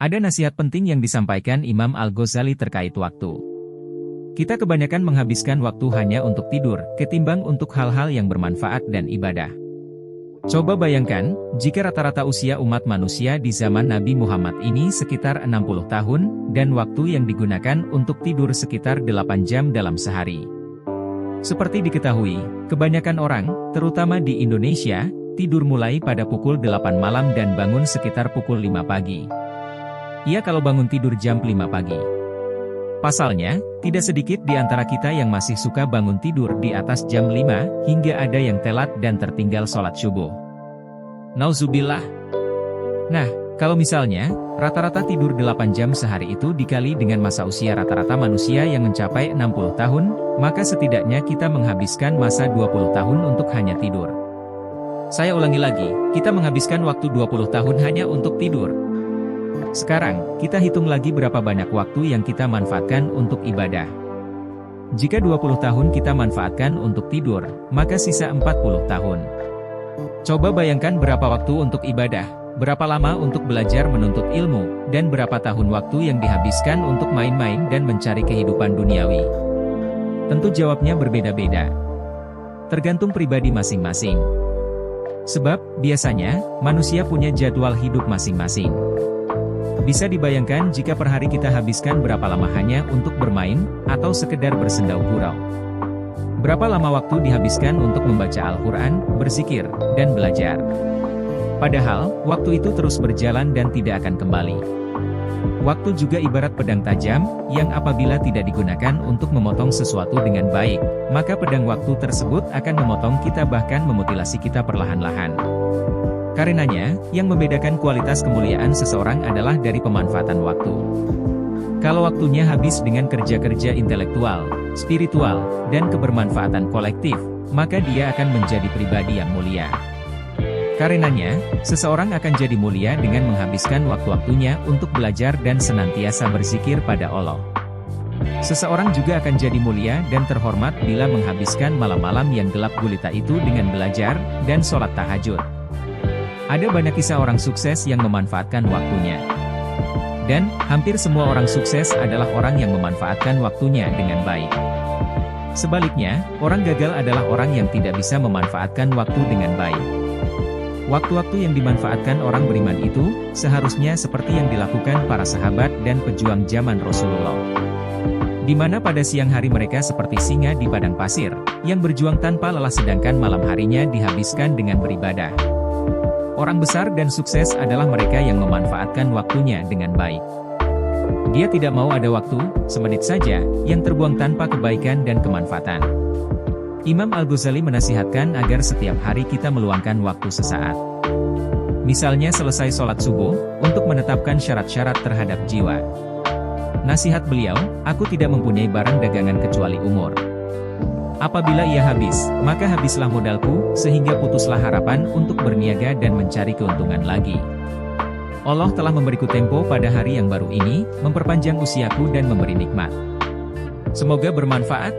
Ada nasihat penting yang disampaikan Imam Al-Ghazali terkait waktu. Kita kebanyakan menghabiskan waktu hanya untuk tidur, ketimbang untuk hal-hal yang bermanfaat dan ibadah. Coba bayangkan, jika rata-rata usia umat manusia di zaman Nabi Muhammad ini sekitar 60 tahun, dan waktu yang digunakan untuk tidur sekitar 8 jam dalam sehari. Seperti diketahui, kebanyakan orang, terutama di Indonesia, tidur mulai pada pukul 8 malam dan bangun sekitar pukul 5 pagi. Ia kalau bangun tidur jam 5 pagi. Pasalnya, tidak sedikit di antara kita yang masih suka bangun tidur di atas jam 5, hingga ada yang telat dan tertinggal sholat subuh. Nauzubillah. Nah, kalau misalnya, rata-rata tidur 8 jam sehari itu dikali dengan masa usia rata-rata manusia yang mencapai 60 tahun, maka setidaknya kita menghabiskan masa 20 tahun untuk hanya tidur. Saya ulangi lagi, kita menghabiskan waktu 20 tahun hanya untuk tidur. Sekarang, kita hitung lagi berapa banyak waktu yang kita manfaatkan untuk ibadah. Jika 20 tahun kita manfaatkan untuk tidur, maka sisa 40 tahun. Coba bayangkan berapa waktu untuk ibadah, berapa lama untuk belajar menuntut ilmu, dan berapa tahun waktu yang dihabiskan untuk main-main dan mencari kehidupan duniawi. Tentu jawabnya berbeda-beda. Tergantung pribadi masing-masing. Sebab, biasanya, manusia punya jadwal hidup masing-masing. Bisa dibayangkan jika per hari kita habiskan berapa lama hanya untuk bermain, atau sekedar bersendau gurau. Berapa lama waktu dihabiskan untuk membaca Al-Quran, berzikir, dan belajar. Padahal, waktu itu terus berjalan dan tidak akan kembali. Waktu juga ibarat pedang tajam, yang apabila tidak digunakan untuk memotong sesuatu dengan baik, maka pedang waktu tersebut akan memotong kita bahkan memutilasi kita perlahan-lahan. Karenanya, yang membedakan kualitas kemuliaan seseorang adalah dari pemanfaatan waktu. Kalau waktunya habis dengan kerja-kerja intelektual, spiritual, dan kebermanfaatan kolektif, maka dia akan menjadi pribadi yang mulia. Karenanya, seseorang akan jadi mulia dengan menghabiskan waktu-waktunya untuk belajar dan senantiasa berzikir pada Allah. Seseorang juga akan jadi mulia dan terhormat bila menghabiskan malam-malam yang gelap gulita itu dengan belajar dan sholat tahajud. Ada banyak kisah orang sukses yang memanfaatkan waktunya. Dan, hampir semua orang sukses adalah orang yang memanfaatkan waktunya dengan baik. Sebaliknya, orang gagal adalah orang yang tidak bisa memanfaatkan waktu dengan baik. Waktu-waktu yang dimanfaatkan orang beriman itu, seharusnya seperti yang dilakukan para sahabat dan pejuang zaman Rasulullah. Di mana pada siang hari mereka seperti singa di padang pasir, yang berjuang tanpa lelah sedangkan malam harinya dihabiskan dengan beribadah. Orang besar dan sukses adalah mereka yang memanfaatkan waktunya dengan baik. Dia tidak mau ada waktu, semenit saja, yang terbuang tanpa kebaikan dan kemanfaatan. Imam Al-Ghazali menasihatkan agar setiap hari kita meluangkan waktu sesaat. Misalnya selesai sholat subuh, untuk menetapkan syarat-syarat terhadap jiwa. Nasihat beliau, aku tidak mempunyai barang dagangan kecuali umur. Apabila ia habis, maka habislah modalku, sehingga putuslah harapan untuk berniaga dan mencari keuntungan lagi. Allah telah memberiku tempo pada hari yang baru ini, memperpanjang usiaku dan memberi nikmat. Semoga bermanfaat.